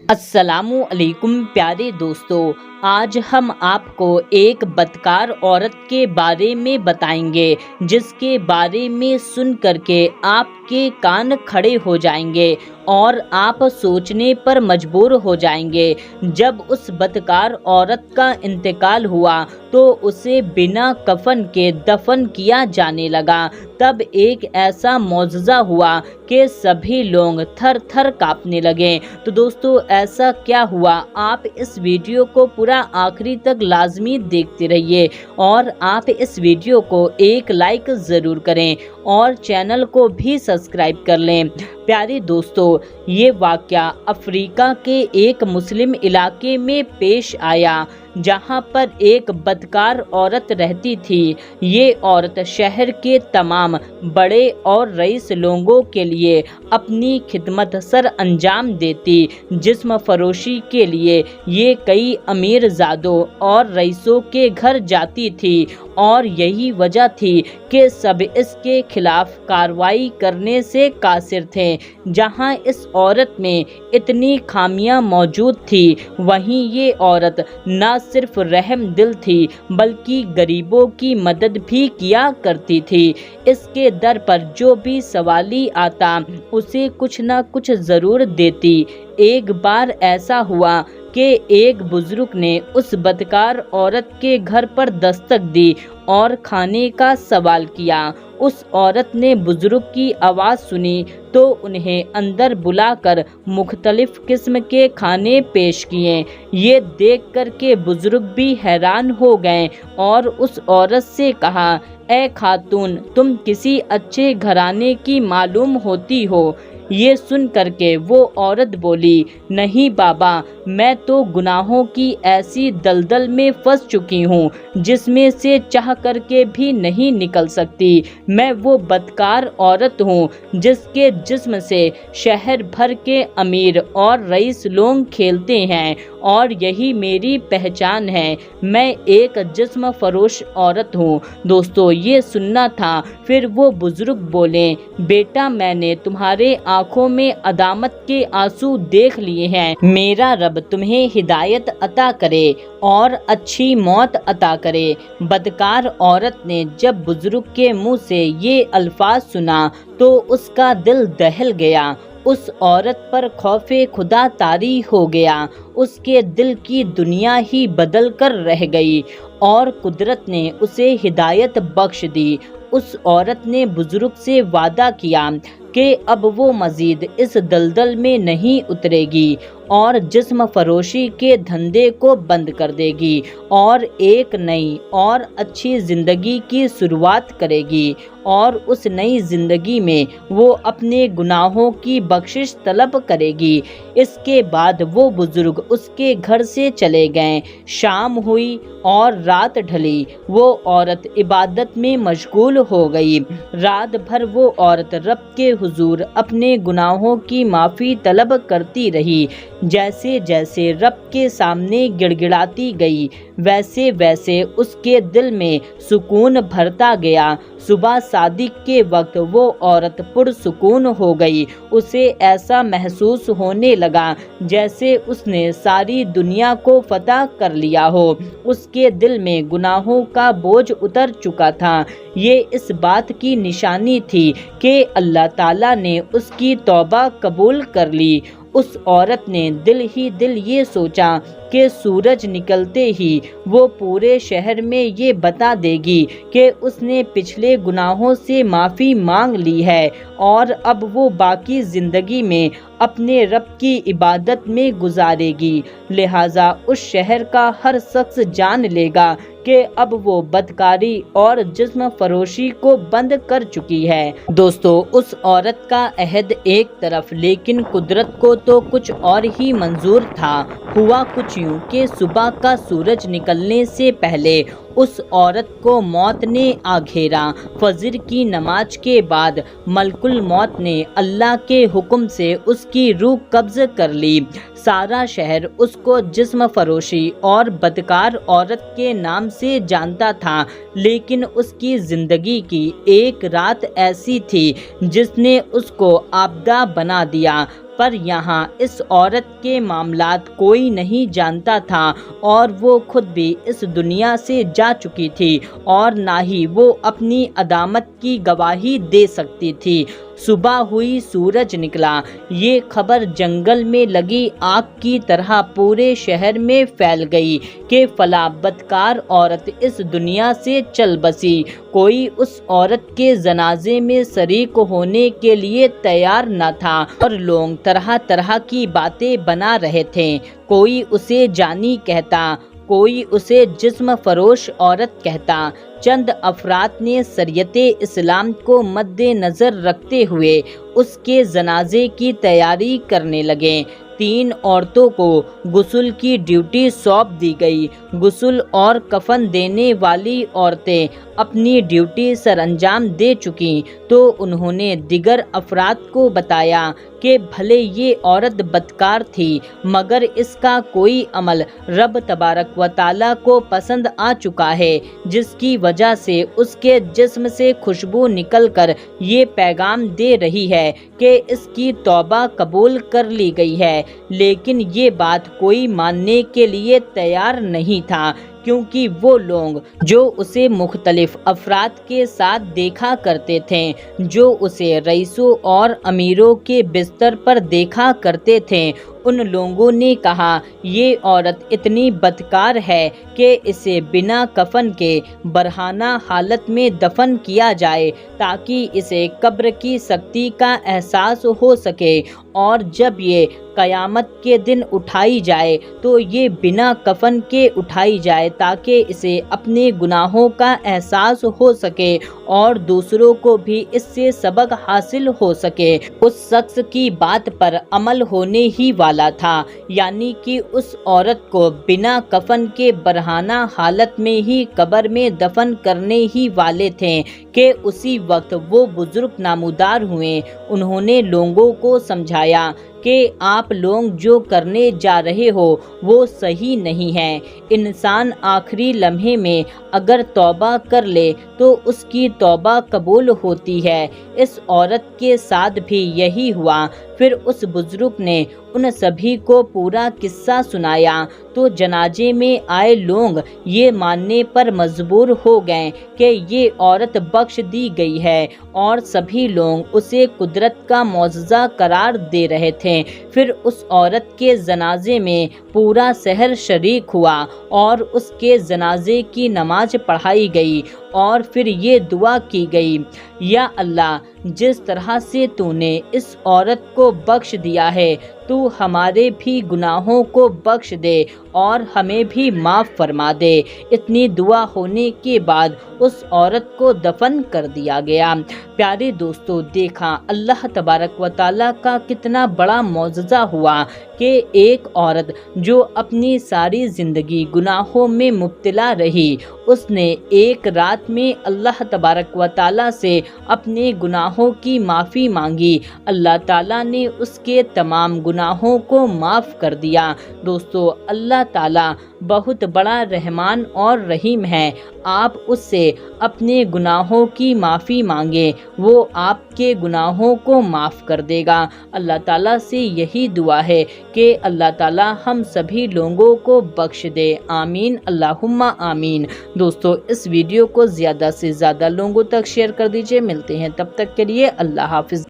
السلام علیکم پیارے دوستو، آج ہم آپ کو ایک بدکار عورت کے بارے میں بتائیں گے جس کے بارے میں سن کر کے آپ کے کان کھڑے ہو جائیں گے اور آپ سوچنے پر مجبور ہو جائیں گے۔ جب اس بدکار عورت کا انتقال ہوا تو اسے بنا کفن کے دفن کیا جانے لگا، تب ایک ایسا معجزہ ہوا کہ سبھی لوگ تھر تھر کانپنے لگے۔ تو دوستو ایسا کیا ہوا، آپ اس ویڈیو کو پورا آخری تک لازمی دیکھتے رہیے اور آپ اس ویڈیو کو ایک لائک ضرور کریں اور چینل کو بھی سبسکرائب کر لیں۔ پیارے دوستو، یہ واقعہ افریقہ کے ایک مسلم علاقے میں پیش آیا جہاں پر ایک بدکار عورت رہتی تھی۔ یہ عورت شہر کے تمام بڑے اور رئیس لوگوں کے لیے اپنی خدمت سر انجام دیتی۔ جسم فروشی کے لیے یہ کئی امیر زادوں اور رئیسوں کے گھر جاتی تھی اور یہی وجہ تھی کہ سب اس کے خلاف کارروائی کرنے سے قاصر تھے۔ جہاں اس عورت میں اتنی خامیاں موجود تھی، وہیں یہ عورت نہ صرف رحم دل تھی بلکہ غریبوں کی مدد بھی کیا کرتی تھی۔ اس کے در پر جو بھی سوالی آتا اسے کچھ نہ کچھ ضرور دیتی۔ ایک بار ایسا ہوا کہ ایک بزرگ نے اس بدکار عورت کے گھر پر دستک دی اور کھانے کا سوال کیا۔ اس عورت نے بزرگ کی آواز سنی تو انہیں اندر بلا کر مختلف قسم کے کھانے پیش کیے۔ یہ دیکھ کر کے بزرگ بھی حیران ہو گئے اور اس عورت سے کہا، اے خاتون، تم کسی اچھے گھرانے کی معلوم ہوتی ہو؟ یہ سن کر کے وہ عورت بولی، نہیں بابا، میں تو گناہوں کی ایسی دلدل میں پھنس چکی ہوں جس میں سے چاہ کر کے بھی نہیں نکل سکتی۔ میں وہ بدکار عورت ہوں جس کے جسم سے شہر بھر کے امیر اور رئیس لوگ کھیلتے ہیں اور یہی میری پہچان ہے۔ میں ایک جسم فروش عورت ہوں۔ دوستو یہ سننا تھا۔ پھر وہ بزرگ بولے، بیٹا، میں نے تمہارے آنکھوں میں ندامت کے آنسو دیکھ لیے ہیں۔ میرا رب تمہیں ہدایت عطا کرے اور اچھی موت عطا کرے۔ بدکار عورت نے جب بزرگ کے منہ سے یہ الفاظ سنا تو اس کا دل دہل گیا۔ اس عورت پر خوف خدا طاری ہو گیا۔ اس کے دل کی دنیا ہی بدل کر رہ گئی اور قدرت نے اسے ہدایت بخش دی۔ اس عورت نے بزرگ سے وعدہ کیا کہ اب وہ مزید اس دلدل میں نہیں اترے گی اور جسم فروشی کے دھندے کو بند کر دے گی اور ایک نئی اور اچھی زندگی کی شروعات کرے گی، اور اس نئی زندگی میں وہ اپنے گناہوں کی بخشش طلب کرے گی۔ اس کے بعد وہ بزرگ اس کے گھر سے چلے گئے۔ شام ہوئی اور رات ڈھلی۔ وہ عورت عبادت میں مشغول ہو گئی۔ رات بھر وہ عورت رب کے حضور اپنے گناہوں کی معافی طلب کرتی رہی۔ جیسے جیسے رب کے سامنے گڑ گڑاتی گئی ویسے ویسے اس کے دل میں سکون بھرتا گیا۔ صبح صادق کے وقت وہ عورت پرسکون ہو گئی۔ اسے ایسا محسوس ہونے لگا جیسے اس نے ساری دنیا کو فتح کر لیا ہو۔ اس کے دل میں گناہوں کا بوجھ اتر چکا تھا۔ یہ اس بات کی نشانی تھی کہ اللہ تعالیٰ نے اس کی توبہ قبول کر لی۔ اس عورت نے دل ہی دل یہ سوچا کہ سورج نکلتے ہی وہ پورے شہر میں یہ بتا دے گی کہ اس نے پچھلے گناہوں سے معافی مانگ لی ہے اور اب وہ باقی زندگی میں اپنے رب کی عبادت میں گزارے گی۔ لہٰذا اس شہر کا ہر شخص جان لے گا کہ اب وہ بدکاری اور جسم فروشی کو بند کر چکی ہے۔ دوستو اس عورت کا عہد ایک طرف، لیکن قدرت کو تو کچھ اور ہی منظور تھا۔ ہوا کچھ یوں کہ صبح کا سورج نکلنے سے پہلے اس عورت کو موت نے آ گھیرا۔ فجر کی نماز کے بعد ملک الموت نے اللہ کے حکم سے اس کی روح قبض کر لی۔ سارا شہر اس کو جسم فروشی اور بدکار عورت کے نام سے جانتا تھا، لیکن اس کی زندگی کی ایک رات ایسی تھی جس نے اس کو آبدہ بنا دیا۔ پر یہاں اس عورت کے معاملات کوئی نہیں جانتا تھا، اور وہ خود بھی اس دنیا سے جا چکی تھی اور نہ ہی وہ اپنی عدامت کی گواہی دے سکتی تھی۔ صبح ہوئی، سورج نکلا، یہ خبر جنگل میں لگی آگ کی طرح پورے شہر میں پھیل گئی کہ فلاں بدکار عورت اس دنیا سے چل بسی۔ کوئی اس عورت کے جنازے میں شریک ہونے کے لیے تیار نہ تھا، اور لوگ طرح طرح کی باتیں بنا رہے تھے۔ کوئی اسے جانی کہتا، کوئی اسے جسم فروش عورت کہتا۔ چند افراد نے شریعت اسلام کو مد نظر رکھتے ہوئے اس کے جنازے کی تیاری کرنے لگے۔ 3 عورتوں کو غسل کی ڈیوٹی سونپ دی گئی۔ غسل اور کفن دینے والی عورتیں اپنی ڈیوٹی سر انجام دے چکیں تو انہوں نے دیگر افراد کو بتایا کہ بھلے یہ عورت بدکار تھی، مگر اس کا کوئی عمل رب تبارک و تعالیٰ کو پسند آ چکا ہے، جس کی وجہ سے اس کے جسم سے خوشبو نکل کر یہ پیغام دے رہی ہے کہ اس کی توبہ قبول کر لی گئی ہے۔ لیکن یہ بات کوئی ماننے کے لیے تیار نہیں تھا، کیونکہ وہ لوگ جو اسے مختلف افراد کے ساتھ دیکھا کرتے تھے، جو اسے رئیسوں اور امیروں کے بستر پر دیکھا کرتے تھے، ان لوگوں نے کہا یہ عورت اتنی بدکار ہے کہ اسے بنا کفن کے برہنہ حالت میں دفن کیا جائے تاکہ اسے قبر کی سختی کا احساس ہو سکے، اور جب یہ قیامت کے دن اٹھائی جائے تو یہ بنا کفن کے اٹھائی جائے تاکہ اسے اپنے گناہوں کا احساس ہو سکے اور دوسروں کو بھی اس سے سبق حاصل ہو سکے۔ اس شخص کی بات پر عمل ہونے ہی والا تھا، یعنی کہ اس عورت کو بنا کفن کے برہنہ حالت میں ہی قبر میں دفن کرنے ہی والے تھے کہ اسی وقت وہ بزرگ نمودار ہوئے۔ انہوں نے لوگوں کو سمجھایا کہ آپ لوگ جو کرنے جا رہے ہو وہ صحیح نہیں ہے۔ انسان آخری لمحے میں اگر توبہ کر لے تو اس کی توبہ قبول ہوتی ہے۔ اس عورت کے ساتھ بھی یہی ہوا۔ پھر اس بزرگ نے ان سبھی کو پورا قصہ سنایا تو جنازے میں آئے لوگ یہ ماننے پر مجبور ہو گئے کہ یہ عورت بخش دی گئی ہے، اور سبھی لوگ اسے قدرت کا معجزہ قرار دے رہے تھے۔ پھر اس عورت کے جنازے میں پورا شہر شریک ہوا اور اس کے جنازے کی نماز پڑھائی گئی، اور پھر یہ دعا کی گئی، یا اللہ، جس طرح سے تو نے اس عورت کو بخش دیا ہے تو ہمارے بھی گناہوں کو بخش دے اور ہمیں بھی معاف فرما دے۔ اتنی دعا ہونے کے بعد اس عورت کو دفن کر دیا گیا۔ پیارے دوستو، دیکھا اللہ تبارک و تعالیٰ کا کتنا بڑا معجزہ ہوا کہ ایک عورت جو اپنی ساری زندگی گناہوں میں مبتلا رہی، اس نے ایک رات میں اللہ تبارک و تعالیٰ سے اپنے گناہوں کی معافی مانگی۔ اللہ تعالیٰ نے اس کے تمام گناہوں کو معاف کر دیا۔ دوستو، اللہ تعالیٰ بہت بڑا رحمان اور رحیم ہے۔ آپ اس سے اپنے گناہوں کی معافی مانگیں، وہ آپ کے گناہوں کو معاف کر دے گا۔ اللہ تعالیٰ سے یہی دعا ہے کہ اللہ تعالیٰ ہم سبھی لوگوں کو بخش دے۔ آمین، اللہم آمین۔ دوستو، اس ویڈیو کو زیادہ سے زیادہ لوگوں تک شیئر کر دیجئے۔ ملتے ہیں تب تک کے لیے اللہ حافظ۔